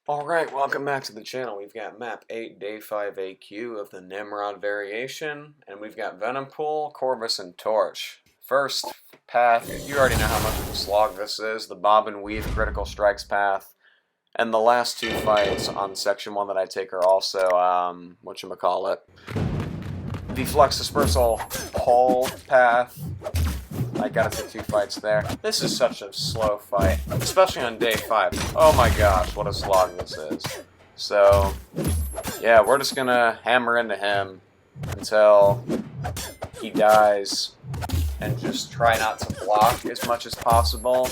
Alright, welcome back to the channel. We've got map 8, day 5 AQ of the Nimrod Variation, and we've got Venom Pool, Corvus, and Torch. First path, you already know how much of a slog this is, the Bob and Weave Critical Strikes path, and the last two fights on section 1 that I take are also, whatchamacallit, the Flux Dispersal Pole path. I gotta take 2 fights there. This is such a slow fight, especially on day 5. Oh my gosh, what a slog this is. So, yeah, we're just gonna hammer into him until he dies and just try not to block as much as possible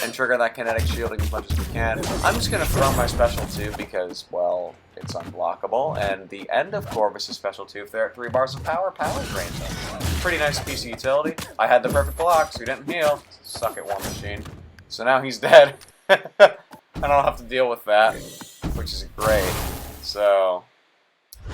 and trigger that kinetic shielding as much as we can. I'm just gonna throw my special 2 because, well, it's unblockable, and the end of Corvus' special 2, if they're at 3 bars of power, power drains them. Pretty nice piece of utility. I had the perfect block, so he didn't heal. Suck it, War Machine. So now he's dead. I don't have to deal with that, which is great. So,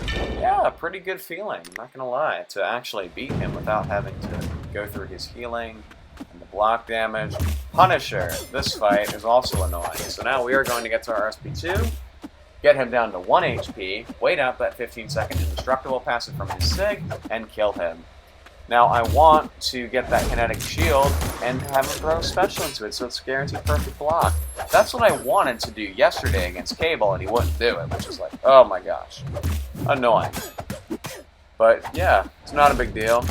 yeah, pretty good feeling, I'm not gonna lie, to actually beat him without having to go through his healing and the block damage. Punisher, this fight is also annoying. So now we are going to get to our SP2, get him down to 1 HP, wait out that 15-second indestructible passive from his SIG, and kill him. Now I want to get that kinetic shield and have him throw a special into it so it's guaranteed perfect block. That's what I wanted to do yesterday against Cable, and he wouldn't do it, which is like, oh my gosh, annoying. But yeah, it's not a big deal.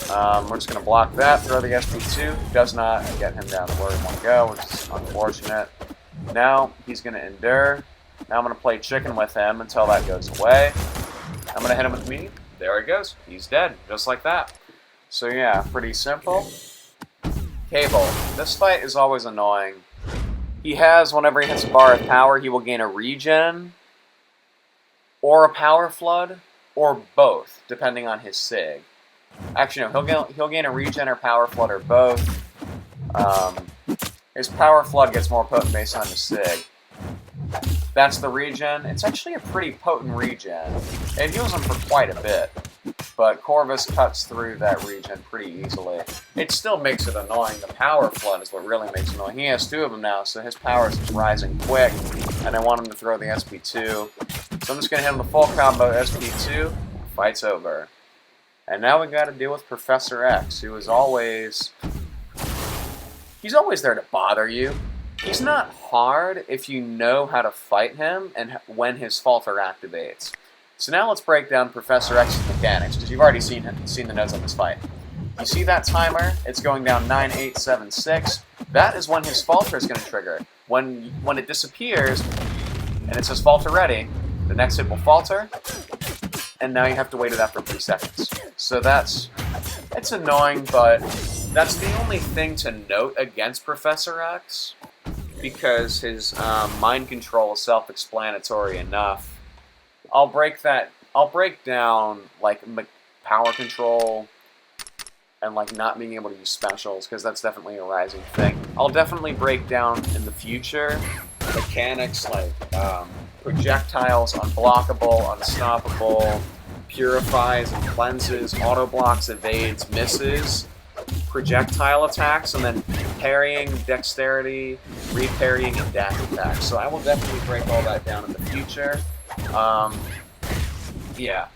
We're just going to block that, throw the SP2, does not get him down to where we want to go, which is unfortunate. Now he's going to endure. Now I'm going to play chicken with him until that goes away. I'm going to hit him with me. There he goes. He's dead, just like that. So yeah, pretty simple. Cable. This fight is always annoying. He has, whenever he hits a bar of power, he will gain a regen, or a power flood, or both, depending on his SIG. Actually, no, he'll gain a regen or power flood, or both. His power flood gets more potent based on his SIG. That's the regen. It's actually a pretty potent regen. It heals him for quite a bit, but Corvus cuts through that regen pretty easily. It still makes it annoying. The power flood is what really makes it annoying. He has 2 of them now, so his power is just rising quick, and I want him to throw the SP2. So I'm just going to hit him the full combo SP2. Fight's over. And now we got to deal with Professor X, who is always... he's always there to bother you. He's not hard if you know how to fight him and when his falter activates. So now let's break down Professor X's mechanics, because you've already seen the notes on this fight. You see that timer? It's going down 9, 8, 7, 6. That is when his falter is going to trigger. When it disappears, and it says falter ready, the next hit will falter, and now you have to wait it out for 3 seconds. So it's annoying, but that's the only thing to note against Professor X, because his mind control is self-explanatory enough. I'll break down like power control and like not being able to use specials, because that's definitely a rising thing. I'll definitely break down in the future mechanics like projectiles, unblockable, unstoppable, purifies and cleanses, auto blocks, evades, misses, projectile attacks, and then parrying, dexterity, reparrying, and dash attacks. So I will definitely break all that down in the future. Yeah.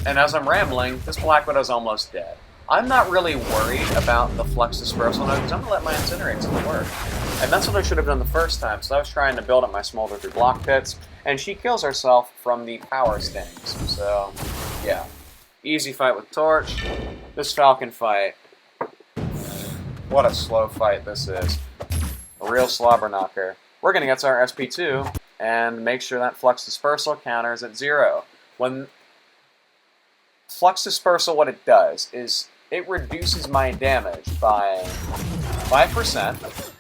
And as I'm rambling, this Black Widow's almost dead. I'm not really worried about the Flux Dispersal node, because I'm going to let my Incinerates work. And that's what I should have done the first time, so I was trying to build up my Smolder through block pits, and she kills herself from the power stings. So, yeah. Easy fight with Torch. This Falcon fight, what a slow fight this is. A real slobber knocker. We're going to get to our SP2 and make sure that Flux Dispersal counter is at 0. When Flux Dispersal, what it does is it reduces my damage by 5%,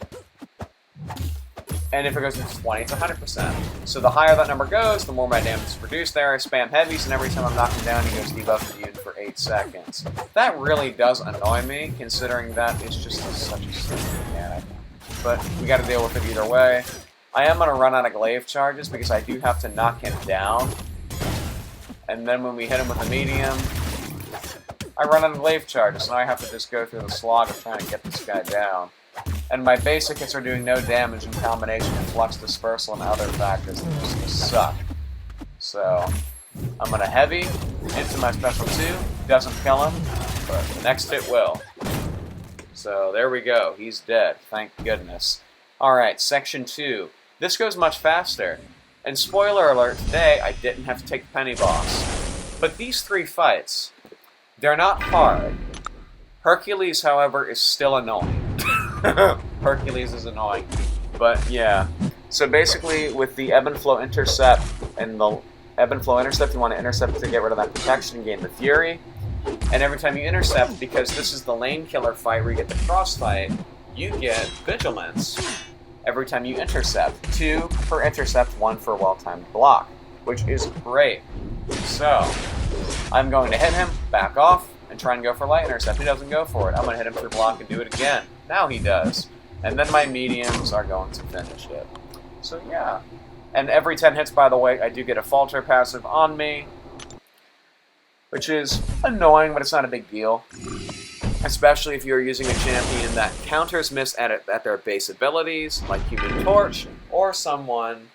and if it goes to 20, it's 100%. So the higher that number goes, the more my damage is reduced there. I spam heavies, and every time I'm knocking down, he goes debuff immune for 8 seconds. That really does annoy me, considering that it's just such a stupid mechanic. But we got to deal with it either way. I am going to run out of glaive charges because I do have to knock him down. And then when we hit him with a medium, I run out of glaive charges, so now I have to just go through the slog of trying to get this guy down. And my basic hits are doing no damage in combination with flux dispersal and other factors that just suck. So, I'm going to heavy into my special 2. Doesn't kill him, but the next hit will. So, there we go. He's dead. Thank goodness. Alright, section 2. This goes much faster. And spoiler alert, today I didn't have to take the penny boss. But these 3 fights, they're not hard. Hercules, however, is still annoying. Hercules is annoying. But yeah. So basically, with the ebb and flow intercept, and the ebb and flow intercept, you want to intercept to get rid of that protection and gain the fury. And every time you intercept, because this is the lane killer fight where you get the cross fight, you get vigilance every time you intercept. 2 per intercept, 1 for well-timed block, which is great. So, I'm going to hit him, back off, and try and go for light intercept. He doesn't go for it. I'm going to hit him through block and do it again. Now he does. And then my mediums are going to finish it. So yeah. And every 10 hits, by the way, I do get a falter passive on me, which is annoying, but it's not a big deal. Especially if you're using a champion that counters miss at their base abilities, like Human Torch, or someone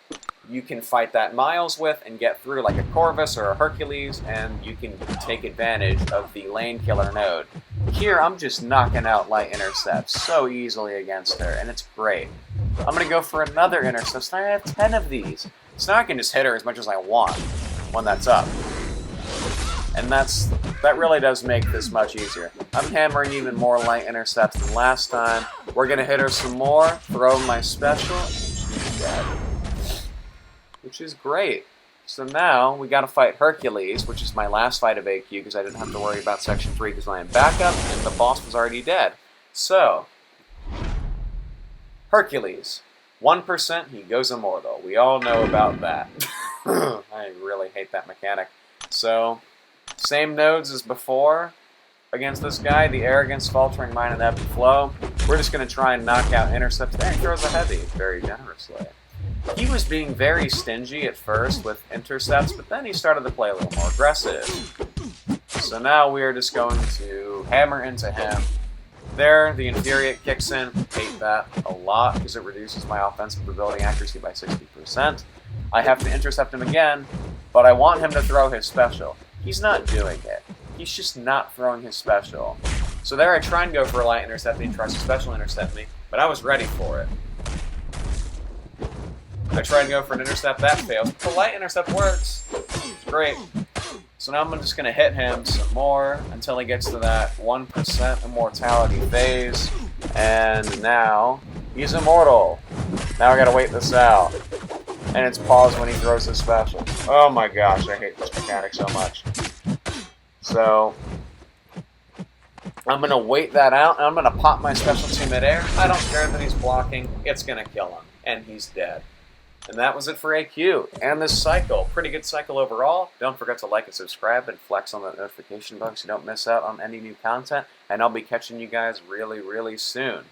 you can fight that Miles with and get through, like a Corvus or a Hercules, and you can take advantage of the lane killer node. Here, I'm just knocking out light intercepts so easily against her, and it's great. I'm going to go for another intercept, so I have 10 of these. So now I can just hit her as much as I want when that's up. And that really does make this much easier. I'm hammering even more light intercepts than last time. We're going to hit her some more, throw my special, and she's dead. Which is great. So now we got to fight Hercules, which is my last fight of AQ because I didn't have to worry about section 3 because I am backup and the boss was already dead. So, Hercules. 1%, he goes immortal. We all know about that. I really hate that mechanic. So, same nodes as before against this guy, the Arrogance, Faltering Mind, and Ebb and Flow. We're just going to try and knock out intercepts. There, he throws a heavy very generously. He was being very stingy at first with intercepts, but then he started to play a little more aggressive. So now we are just going to hammer into him. There, the Infuriate kicks in. Hate that a lot because it reduces my offensive ability accuracy by 60%. I have to intercept him again, but I want him to throw his special. He's not doing it. He's just not throwing his special. So there I try and go for a light intercept, and he tries to special intercept me, but I was ready for it. I try and go for an intercept, that fails. But the light intercept works. It's great. So now I'm just going to hit him some more until he gets to that 1% immortality phase. And now he's immortal. Now I got to wait this out. And it's paused when he throws his special. Oh my gosh, I hate this mechanic so much. So I'm going to wait that out, and I'm going to pop my special to midair. I don't care that he's blocking. It's going to kill him. And he's dead. And that was it for AQ and this cycle. Pretty good cycle overall. Don't forget to like and subscribe and flex on that notification button so you don't miss out on any new content. And I'll be catching you guys really, really soon.